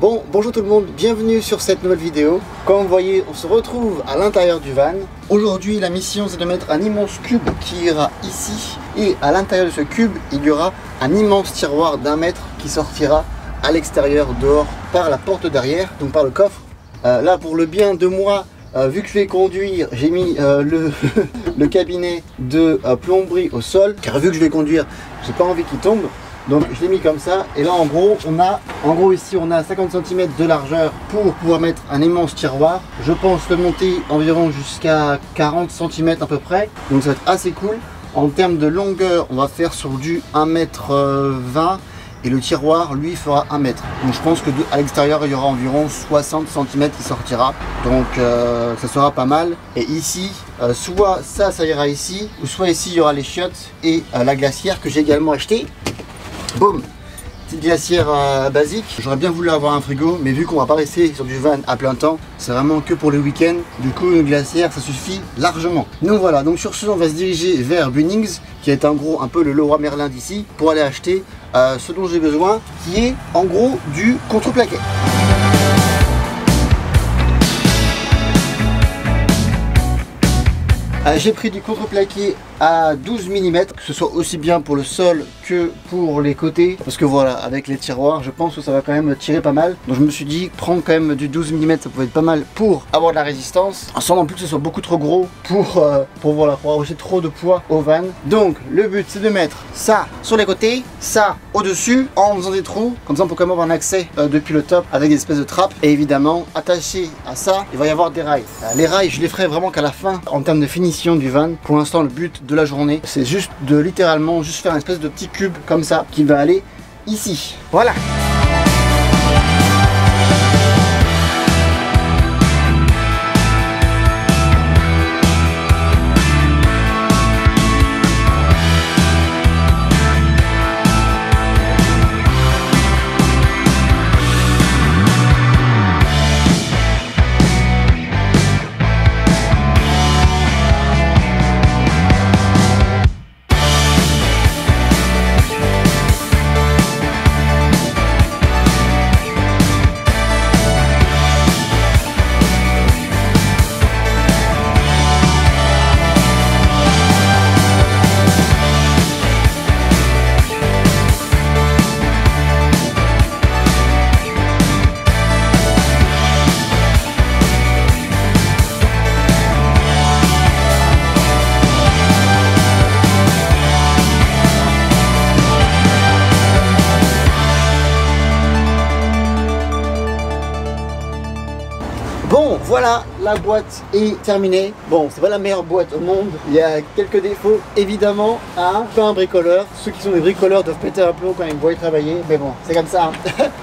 Bon, bonjour tout le monde, bienvenue sur cette nouvelle vidéo. Comme vous voyez, on se retrouve à l'intérieur du van. Aujourd'hui, la mission c'est de mettre un immense cube qui ira ici. Et à l'intérieur de ce cube, il y aura un immense tiroir d'1 mètre qui sortira à l'extérieur, dehors, par la porte derrière, donc par le coffre. Là, pour le bien de moi, vu que je vais conduire, j'ai mis le cabinet de plomberie au sol. Car vu que je vais conduire, j'ai pas envie qu'il tombe. Donc je l'ai mis comme ça, et là en gros ici on a 50 cm de largeur pour pouvoir mettre un immense tiroir. Je pense le monter environ jusqu'à 40 cm à peu près, donc ça va être assez cool. En termes de longueur, on va faire sur du 1,20 m et le tiroir lui fera 1 mètre. Donc je pense que à l'extérieur il y aura environ 60 cm qui sortira, donc ça sera pas mal. Et ici, soit ça ira ici, ou soit ici il y aura les chiottes et la glacière que j'ai également acheté. Boum, petite glacière basique. J'aurais bien voulu avoir un frigo, mais vu qu'on va pas rester sur du van à plein temps, c'est vraiment que pour le week-end. Du coup, une glacière, ça suffit largement. Donc voilà, donc sur ce, on va se diriger vers Bunnings, qui est en gros un peu le Leroy Merlin d'ici, pour aller acheter ce dont j'ai besoin, qui est en gros du contreplaqué. J'ai pris du contreplaqué à 12 mm, que ce soit aussi bien pour le sol que pour les côtés, parce que voilà, avec les tiroirs, je pense que ça va quand même tirer pas mal. Donc je me suis dit, prendre quand même du 12 mm, ça pouvait être pas mal pour avoir de la résistance, sans non plus que ce soit beaucoup trop gros pour ajouter trop de poids au van. Donc le but c'est de mettre ça sur les côtés, ça au-dessus, en faisant des trous, comme ça on peut quand même avoir un accès depuis le top avec des espèces de trappes. Et évidemment, attaché à ça, il va y avoir des rails. Les rails, je les ferai vraiment qu'à la fin, en termes de finition du van. Pour l'instant, le but de la journée, c'est juste de littéralement juste faire une espèce de petit cube comme ça qui va aller ici. Voilà. Bon, voilà, la boîte est terminée. Bon, c'est pas la meilleure boîte au monde. Il y a quelques défauts, évidemment. Pas un bricoleur. Ceux qui sont des bricoleurs doivent péter un plomb quand ils voient travailler. Mais bon, c'est comme ça.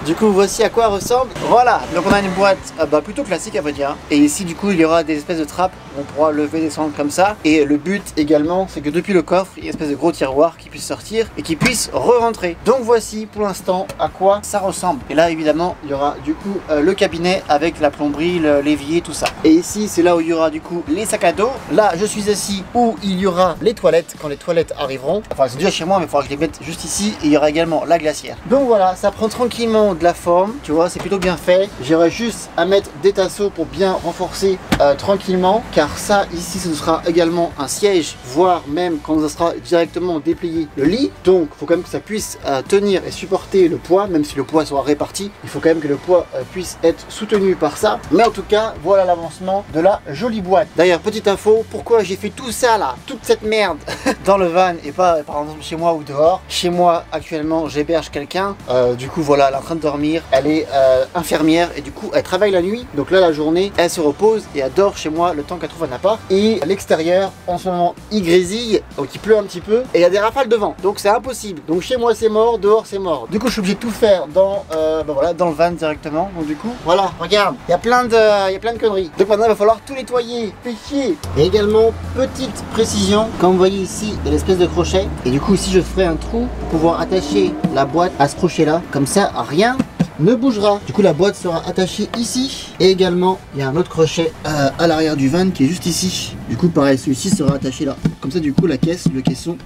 Du coup, voici à quoi ressemble. Voilà, donc on a une boîte plutôt classique à vrai dire. Et ici, du coup, il y aura des espèces de trappes. On pourra lever, descendre comme ça. Et le but également, c'est que depuis le coffre, il y a une espèce de gros tiroir qui puisse sortir et qui puisse re-rentrer. Donc voici pour l'instant à quoi ça ressemble. Et là, évidemment, il y aura du coup le cabinet avec la plomberie, l'évier, tout ça. Et ici, c'est là où il y aura du coup les sacs à dos. Là, je suis assis où il y aura les toilettes quand les toilettes arriveront. Enfin, c'est déjà chez moi, mais il faudra que je les mette juste ici. Et il y aura également la glacière. Donc voilà, ça prend tranquillement de la forme. Tu vois, c'est plutôt bien fait. J'aurai juste à mettre des tasseaux pour bien renforcer tranquillement. Car ça, ici, ce sera également un siège, voire même quand ça sera directement déplié le lit. Donc, il faut quand même que ça puisse tenir et supporter le poids, même si le poids sera réparti. Il faut quand même que le poids puisse être soutenu par ça. Mais en tout cas, voilà l'avancement de la jolie boîte. D'ailleurs, petite info, pourquoi j'ai fait tout ça là, toute cette merde dans le van et pas par exemple chez moi ou dehors. Chez moi actuellement j'héberge quelqu'un, du coup voilà, elle est en train de dormir, elle est infirmière et du coup elle travaille la nuit, donc là la journée elle se repose et elle dort chez moi le temps qu'elle trouve un appart. Et à l'extérieur en ce moment il grésille, donc il pleut un petit peu et il y a des rafales de vent, donc c'est impossible. Donc chez moi c'est mort, dehors c'est mort. Du coup je suis obligé de tout faire dans, voilà, dans le van directement. Donc du coup voilà, regarde, il y a plein de conneries. Donc maintenant il va falloir tout nettoyer, fait chier. Et également petite précision, comme vous voyez ici il y a l'espèce de crochet et du coup ici je ferai un trou pour pouvoir attacher la boîte à ce crochet là, comme ça rien ne bougera. Du coup la boîte sera attachée ici et également il y a un autre crochet à l'arrière du van qui est juste ici. Du coup pareil, celui-ci sera attaché là, comme ça du coup la caisse, le caisson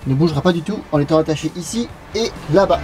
ne bougera pas du tout en étant attaché ici et là-bas.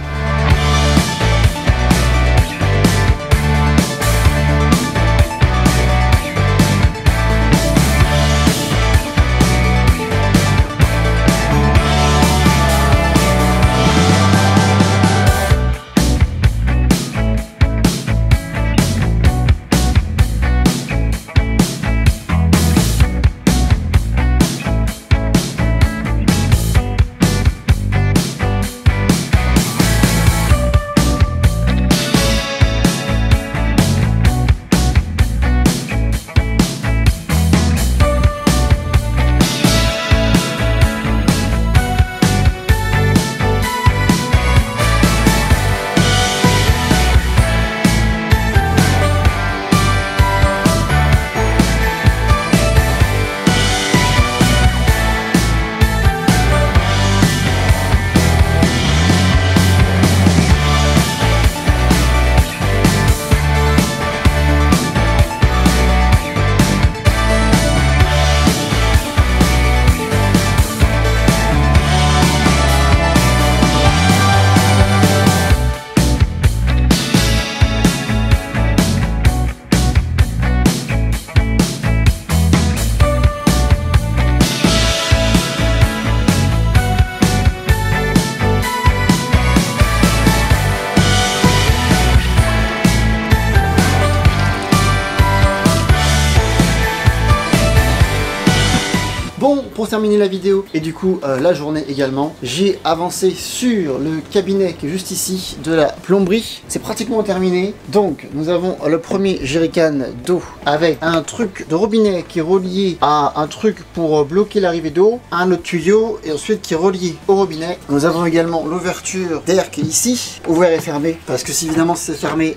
pour terminer la vidéo et du coup la journée également, j'ai avancé sur le cabinet qui est juste ici de la plomberie. C'est pratiquement terminé. Donc nous avons le premier jerrycan d'eau avec un truc de robinet qui est relié à un truc pour bloquer l'arrivée d'eau, un autre tuyau et ensuite qui est relié au robinet. Nous avons également l'ouverture d'air qui est ici, ouvert et fermé, parce que si évidemment c'est fermé,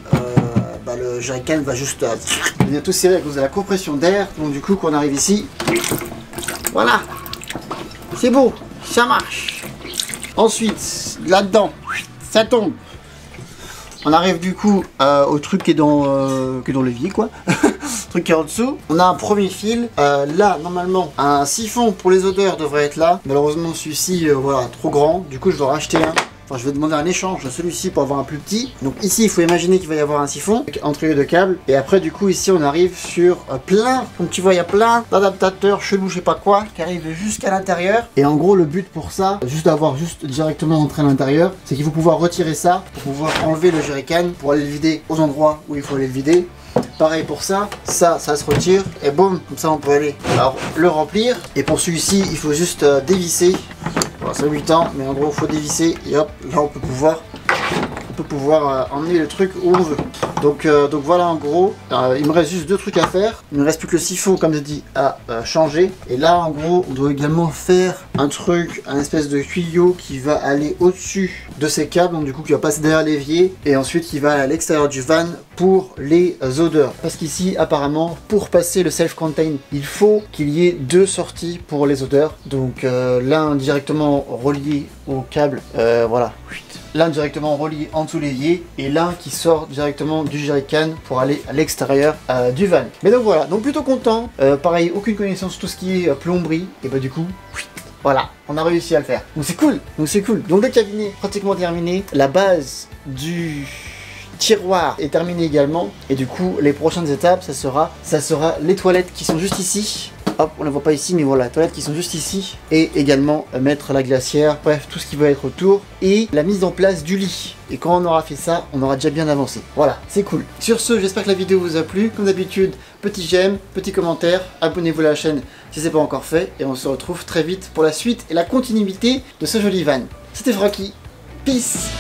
le jerrycan va juste venir tout serré à cause de la compression d'air. Donc du coup quand on arrive ici, voilà, c'est beau, ça marche. Ensuite là-dedans, ça tombe. On arrive du coup au truc qui est dans l'évier quoi. Truc qui est en dessous. On a un premier fil. Là normalement un siphon pour les odeurs devrait être là. Malheureusement celui-ci voilà, trop grand. Du coup je dois racheter un. Enfin, je vais demander un échange de celui-ci pour avoir un plus petit. Donc ici il faut imaginer qu'il va y avoir un siphon entre les deux câbles. Et après du coup ici on arrive sur plein, comme tu vois il y a plein d'adaptateurs chelous je sais pas quoi qui arrivent jusqu'à l'intérieur. Et en gros le but pour ça, juste d'avoir juste directement entré à l'intérieur, c'est qu'il faut pouvoir retirer ça pour pouvoir enlever le jerrycan pour aller le vider aux endroits où il faut aller le vider. Pareil pour ça se retire et boum, comme ça on peut aller alors le remplir. Et pour celui-ci il faut juste dévisser. Bon, ça 8 ans, mais en gros il faut dévisser et hop, là on peut pouvoir emmener le truc où on veut. Donc voilà en gros, il me reste juste deux trucs à faire. Il me reste plus que le siphon comme je dis à changer. Et là en gros on doit également faire un truc, un espèce de tuyau qui va aller au-dessus de ces câbles. Donc du coup qui va passer derrière l'évier et ensuite qui va aller à l'extérieur du van pour les odeurs. Parce qu'ici apparemment pour passer le self-contain il faut qu'il y ait deux sorties pour les odeurs. Donc l'un directement relié au câble, voilà. L'un directement relié en dessous l'évier et l'un qui sort directement du jerrycan pour aller à l'extérieur du van. Mais donc voilà, donc plutôt content. Pareil, aucune connaissance sur tout ce qui est plomberie. Et bah du coup, voilà, on a réussi à le faire. Donc c'est cool, donc le cabinet pratiquement terminé. La base du tiroir est terminée également. Et du coup, les prochaines étapes, ça sera les toilettes qui sont juste ici. Hop, on ne voit pas ici, mais voilà, les toilettes qui sont juste ici. Et également mettre la glacière, bref, tout ce qui va être autour. Et la mise en place du lit. Et quand on aura fait ça, on aura déjà bien avancé. Voilà, c'est cool. Sur ce, j'espère que la vidéo vous a plu. Comme d'habitude, petit j'aime, petit commentaire. Abonnez-vous à la chaîne si ce n'est pas encore fait. Et on se retrouve très vite pour la suite et la continuité de ce joli van. C'était Francky. Peace.